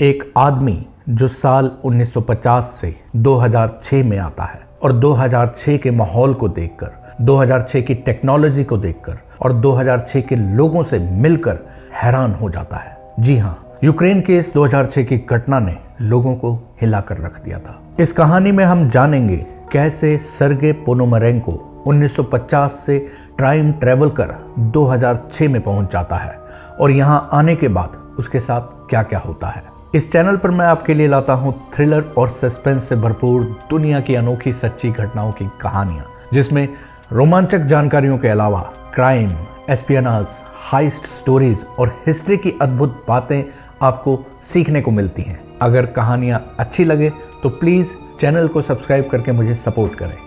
एक आदमी जो साल 1950 से 2006 में आता है और 2006 के माहौल को देखकर, 2006 की टेक्नोलॉजी को देखकर और 2006 के लोगों से मिलकर हैरान हो जाता है। जी हाँ, यूक्रेन के इस 2006 की घटना ने लोगों को हिलाकर रख दिया था। इस कहानी में हम जानेंगे कैसे सर्गे पोनोमरेंको 1950 से टाइम ट्रेवल कर 2006 में पहुंच जाता है और यहाँ आने के बाद उसके साथ क्या क्या होता है। इस चैनल पर मैं आपके लिए लाता हूँ थ्रिलर और सस्पेंस से भरपूर दुनिया की अनोखी सच्ची घटनाओं की कहानियाँ, जिसमें रोमांचक जानकारियों के अलावा क्राइम, एस्पियनाज, हाइस्ट स्टोरीज और हिस्ट्री की अद्भुत बातें आपको सीखने को मिलती हैं। अगर कहानियाँ अच्छी लगे तो प्लीज़ चैनल को सब्सक्राइब करके मुझे सपोर्ट करें।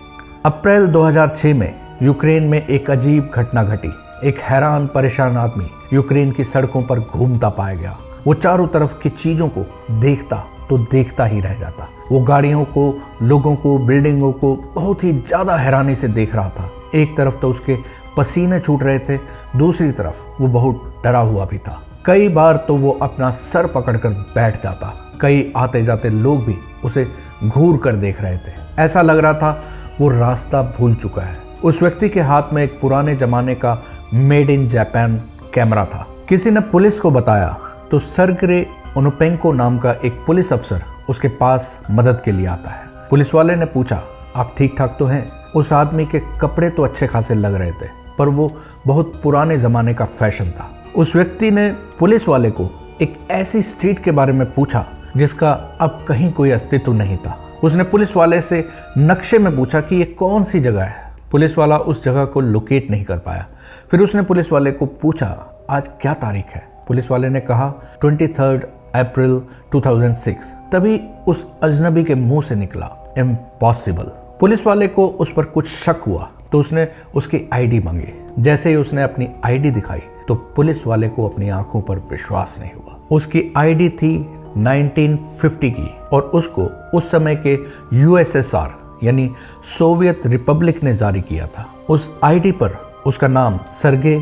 अप्रैल 2006 में यूक्रेन में एक अजीब घटना घटी। एक हैरान परेशान आदमी यूक्रेन की सड़कों पर घूमता पाया गया। वो चारों तरफ की चीज़ों को देखता तो देखता ही रह जाता। वो गाड़ियों को, लोगों को, बिल्डिंगों को बहुत ही ज़्यादा हैरानी से देख रहा था। एक तरफ तो उसके पसीने छूट रहे थे, दूसरी तरफ वो बहुत डरा हुआ भी था। कई बार तो वो अपना सर पकड़कर बैठ जाता। कई आते जाते लोग भी उसे घूर कर देख रहे थे। ऐसा लग रहा था वो रास्ता भूल चुका है। उस व्यक्ति के हाथ में एक पुराने जमाने का मेड इन जापान कैमरा था। किसी ने पुलिस को बताया तो सर्गे ओनोपेंको नाम का एक पुलिस अफसर उसके पास मदद के लिए आता है। पुलिस वाले ने पूछा, आप ठीक ठाक तो हैं? उस आदमी के कपड़े तो अच्छे खासे लग रहे थे, पर वो बहुत पुराने ज़माने का फैशन था। उस व्यक्ति ने पुलिस वाले को एक ऐसी स्ट्रीट के बारे में पूछा जिसका अब कहीं कोई अस्तित्व नहीं था। उसने पुलिस वाले से नक्शे में पूछा कि ये कौन सी जगह है। पुलिस वाला उस जगह को लोकेट नहीं कर पाया। फिर उसने पुलिस वाले को पूछा, आज क्या तारीख है? पुलिस वाले ने कहा 23 अप्रैल 2006। तभी उस अजनबी के मुंह से निकला, इम्पॉसिबल। पुलिस वाले को उस पर कुछ शक हुआ तो उसने उसकी आईडी मांगी। जैसे ही उसने अपनी आईडी दिखाई तो पुलिस वाले को अपनी आंखों पर विश्वास नहीं हुआ। उसकी आईडी थी 1950 की और उसको उस समय के यूएसएसआर यानी सोवियत रिपब्लिक ने जारी किया था। उस आईडी पर उसका नाम सर्गे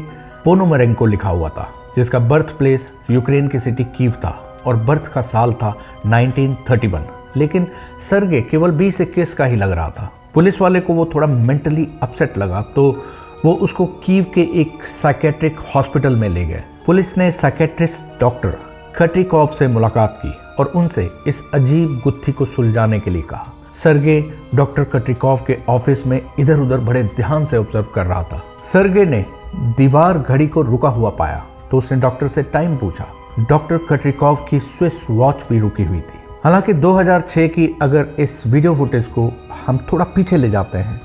पोनोमरेंको लिखा हुआ था, जिसका बर्थ प्लेस यूक्रेन की सिटी कीव था और बर्थ का साल था 1931। लेकिन सर्गे केवल 20-21 का ही लग रहा था। पुलिस वाले को वो थोड़ा मेंटली अपसेट लगा तो वो उसको कीव के एक साइकेट्रिक हॉस्पिटल में ले गए। पुलिस ने साइकेट्रिस्ट डॉक्टर कट्रिकॉव से मुलाकात की और उनसे इस अजीब गुत्थी को सुलझाने के लिए कहा। सर्गे डॉक्टर कट्रिकॉव के ऑफिस में इधर उधर बड़े ध्यान से ऑब्जर्व कर रहा था। सर्गे ने दीवार घड़ी को रुका हुआ पाया तो उसने डॉक्टर से टाइम पूछा। डॉक्टर कट्रिकॉव की स्विस वॉच भी रुकी हुई थी। हालांकि 2006 की अगर इस वीडियो फुटेज को हम थोड़ा पीछे ले जाते हैं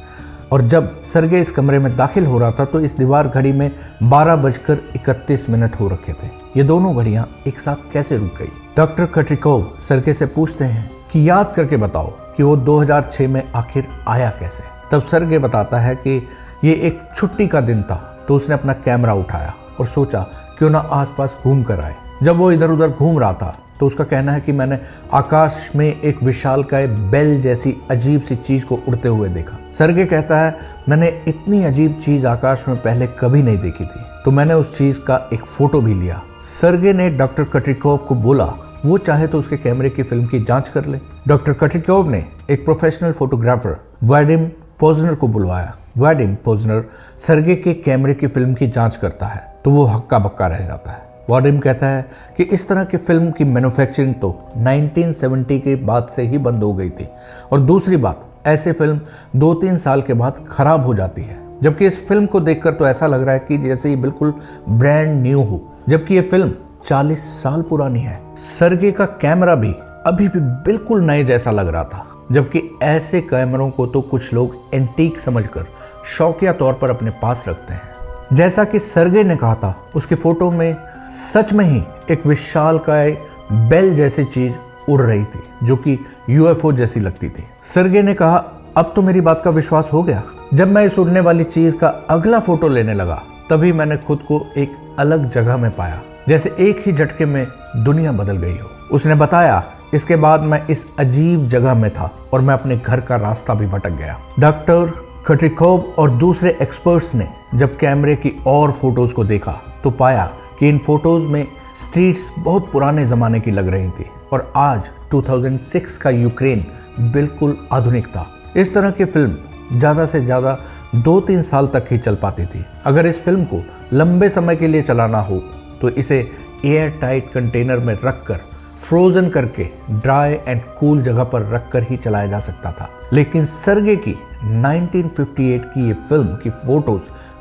और जब सर्गे इस कमरे में दाखिल हो रहा था तो इस दीवार घड़ी में 12:31 हो रखे थे। ये दोनों घड़ियां एक साथ कैसे रुक गई? डॉक्टर कट्रिकॉव सर्गे से पूछते हैं कि याद करके बताओ कि वो 2006 में आखिर आया कैसे? तब सर्गे बताता है कि ये एक छुट्टी का दिन था तो उसने अपना कैमरा उठाया और सोचा क्यों ना आसपास घूम कर आए। जब वो इधर उधर घूम रहा था तो उसका कहना है कि मैंने आकाश में एक विशालकाय बेल जैसी अजीब सी चीज को उड़ते हुए देखा। सर्गे कहता है, मैंने इतनी अजीब चीज आकाश में पहले कभी नहीं देखी थी, तो मैंने उस चीज का एक फोटो भी लिया। सर्गे ने डॉक्टर कट्रिकॉव को बोला वो चाहे तो उसके कैमरे की फिल्म की जांच कर ले। डॉक्टर कट्रिकॉव ने एक प्रोफेशनल फोटोग्राफर वाडिम पोजनर को बुलवाया। वाडिम पोजनर सर्गे के कैमरे की फिल्म की जांच करता है तो वो हक्का बक्का रह जाता है। वाडिम कहता है कि इस तरह की फिल्म की मैन्युफैक्चरिंग तो 1970 के बाद से ही बंद हो गई थी और दूसरी बात, ऐसे फिल्म 2-3 साल के बाद खराब हो जाती है। जबकि इस फिल्म को देखकर तो ऐसा लग रहा है कि जैसे ये बिल्कुल ब्रांड न्यू हो, जबकि ये फिल्म 40 साल पुरानी है। सर्गे का कैमरा भी अभी भी बिल्कुल नए जैसा लग रहा था, जबकि ऐसे कैमरों को तो कुछ लोग एंटीक समझकर शौकिया तौर पर अपने पास रखते हैं। जैसा कि सर्गे ने कहा था, उसकी फोटो में सच में ही एक विशालकाय बेल जैसी चीज उड़ रही थी जो कि यूएफओ जैसी लगती थी। सर्गे ने कहा, अब तो मेरी बात का विश्वास हो गया। जब मैं इस उड़ने वाली चीज का अगला फोटो लेने लगा तभी मैंने खुद को एक अलग जगह में पाया, जैसे एक ही झटके में दुनिया बदल गई हो। उसने बताया, इसके बाद मैं इस अजीब जगह में था और मैं अपने घर का रास्ता भी भटक गया। डॉक्टर कट्रिकॉव और दूसरे एक्सपर्ट्स ने जब कैमरे की और फोटोज को देखा तो पाया कि इन फोटोज में स्ट्रीट्स बहुत पुराने ज़माने की लग रही थी। और आज 2006 का यूक्रेन बिल्कुल आधुनिक था। इस तरह की फिल्म ज़्यादा से ज़्यादा 2-3 साल तक ही चल पाती थी। अगर इस फिल्म को लंबे समय के लिए चलाना हो तो इसे एयर टाइट कंटेनर में रखकर फ्रोजन करके ड्राई एंड कूल जगह पर रखकर ही चलाया जा सकता था। लेकिन सर्गे की 1958 की ये फिल्म की फोटोज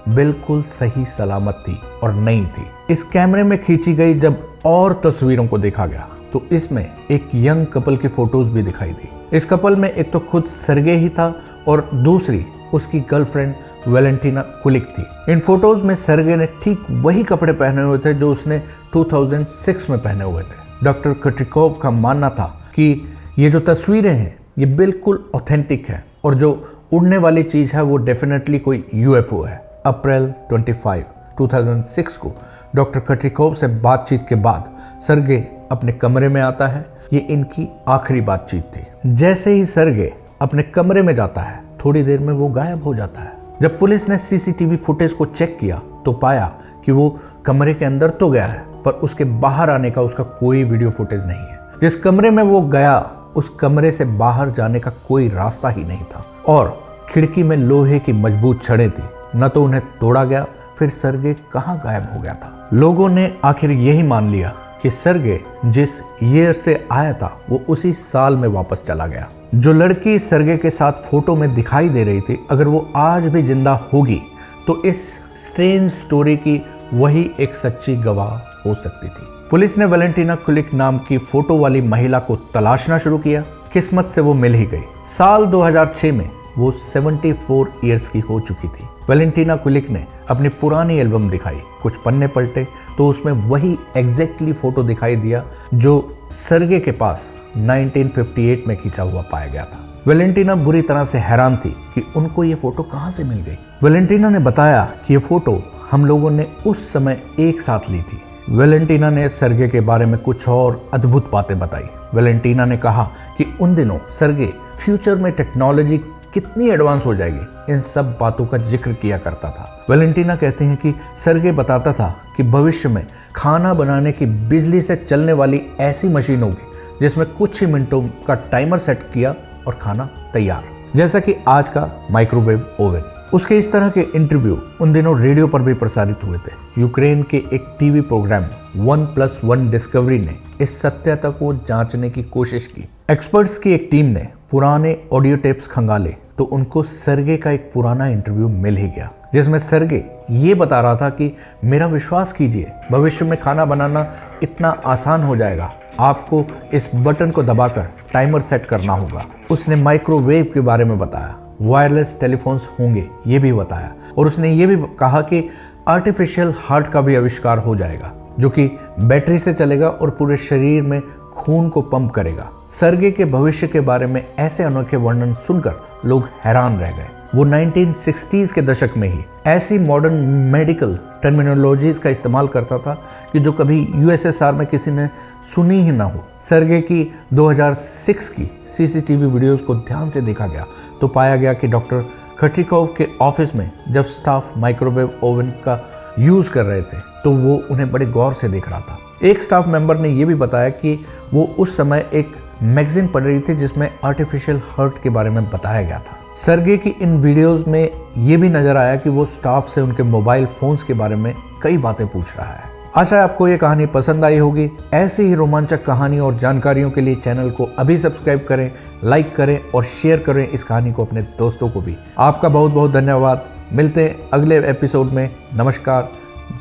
बिल्कुल सही सलामत थी और नई थी। इस कैमरे में खींची गई जब और तस्वीरों को देखा गया तो इसमें एक यंग कपल की फोटोज भी दिखाई दी। इस कपल में एक तो खुद सर्गे ही था और दूसरी उसकी गर्लफ्रेंड वैलेंटीना कुलिक थी। इन फोटोज में सर्गे ने ठीक वही कपड़े पहने हुए थे जो उसने 2006 में पहने हुए थे। डॉक्टर कट्रिकोव का मानना था कि ये जो तस्वीरें हैं ये बिल्कुल ऑथेंटिक है और जो उड़ने वाली चीज है वो डेफिनेटली कोई यूएफओ है। अप्रैल 25, 2006 को डॉक्टर कट्रिकोव से बातचीत के बाद सर्गे अपने कमरे में आता है। ये इनकी आखिरी बातचीत थी। जैसे ही सर्गे अपने कमरे में जाता है थोड़ी देर में वो गायब हो जाता है। जब पुलिस ने सीसीटीवी फुटेज को चेक किया तो पाया कि वो कमरे के अंदर तो गया है पर उसके बाहर आने का उसका कोई वीडियो फुटेज नहीं है। जिस कमरे में वो गया उस कमरे से बाहर जाने का कोई रास्ता ही नहीं था और खिड़की में लोहे की मजबूत छड़ें थी। न तो उन्हें तोड़ा गया, फिर सर्गे कहाँ गायब हो गया था। लोगों ने आखिर यही मान लिया कि सर्गे जिस ईयर से आया था वो उसी साल में वापस चला गया। जो लड़की सर्गे के साथ फोटो में दिखाई दे रही थी, अगर वो आज भी जिंदा होगी तो इस स्ट्रेंज स्टोरी की वही एक सच्ची गवाह हो सकती थी। पुलिस ने वैलेंटीना कुलिक नाम की फोटो वाली महिला को तलाशना शुरू किया। किस्मत से वो मिल ही गई। साल 2006 में वो 74 इयर्स की हो चुकी थी। वैलेंटीना कुलिक ने अपनी पुरानी एल्बम दिखाई। कुछ पन्ने पलटे तो उसमें वही एग्जैक्टली फोटो दिखाई दिया जो सर्गे के पास 1958 में खींचा हुआ पाया गया था। वैलेंटीना बुरी तरह से हैरान थी कि उनको ये फोटो कहां से मिल गई। वैलेंटीना ने बताया कि ये फोटो हम लोगों ने उस समय एक साथ ली थी। वैलेंटीना ने सर्गे के बारे में कुछ और अद्भुत बातें बताई। वैलेंटीना ने कहा कि उन दिनों सर्गे फ्यूचर में टेक्नोलॉजी कितनी एडवांस हो जाएगी, इन सब बातों का जिक्र किया करता था। वैलेंटीना कहते हैं कि सर्गे बताता था कि भविष्य में खाना बनाने की बिजली से चलने वाली ऐसी मशीन होगी जिसमें कुछ ही मिनटों का टाइमर सेट किया और खाना तैयार, जैसा कि आज का माइक्रोवेव ओवन। उसके इस तरह के इंटरव्यू उन दिनों रेडियो पर भी प्रसारित हुए थे। यूक्रेन के एक टीवी प्रोग्राम 1+1 डिस्कवरी ने इस सत्यता को जांचने की कोशिश की। एक्सपर्ट्स की एक टीम ने पुराने ऑडियो टेप्स खंगाले तो उनको सर्गे का एक पुराना इंटरव्यू मिल ही गया जिसमें सर्गे ये बता रहा था कि मेरा विश्वास कीजिए, भविष्य में खाना बनाना इतना आसान हो जाएगा, आपको इस बटन को दबाकर टाइमर सेट करना होगा। उसने माइक्रोवेव के बारे में बताया, वायरलेस टेलीफोन्स होंगे ये भी बताया और उसने ये भी कहा कि आर्टिफिशियल हार्ट का भी आविष्कार हो जाएगा जो कि बैटरी से चलेगा और पूरे शरीर में खून को पंप करेगा। सर्गे के भविष्य के बारे में ऐसे अनोखे वर्णन सुनकर लोग हैरान रह गए। वो 1960s के दशक में ही ऐसी मॉडर्न मेडिकल टर्मिनोलॉजीज का इस्तेमाल करता था कि जो कभी यूएसएसआर में किसी ने सुनी ही ना हो। सर्गे की 2006 की सीसीटीवी वीडियोस को ध्यान से देखा गया तो पाया गया कि डॉक्टर कट्रिकोव के ऑफिस में जब स्टाफ माइक्रोवेव ओवन का यूज कर रहे थे तो वो उन्हें बड़े गौर से देख रहा था। एक स्टाफ मेंबर ने यह भी बताया कि वो उस समय एक मैगजीन पढ़ रही थी जिसमें आर्टिफिशियल हार्ट के बारे में बताया गया था। सर्गे की इन वीडियोस में ये भी नजर आया कि वो स्टाफ से उनके मोबाइल फोन्स के बारे में कई बातें पूछ रहा है। आशा है आपको ये कहानी पसंद आई होगी। ऐसी ही रोमांचक कहानी और जानकारियों के लिए चैनल को अभी सब्सक्राइब करें, लाइक करें और शेयर करें इस कहानी को अपने दोस्तों को भी। आपका बहुत बहुत धन्यवाद। मिलते हैं अगले एपिसोड में। नमस्कार,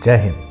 जय हिंद।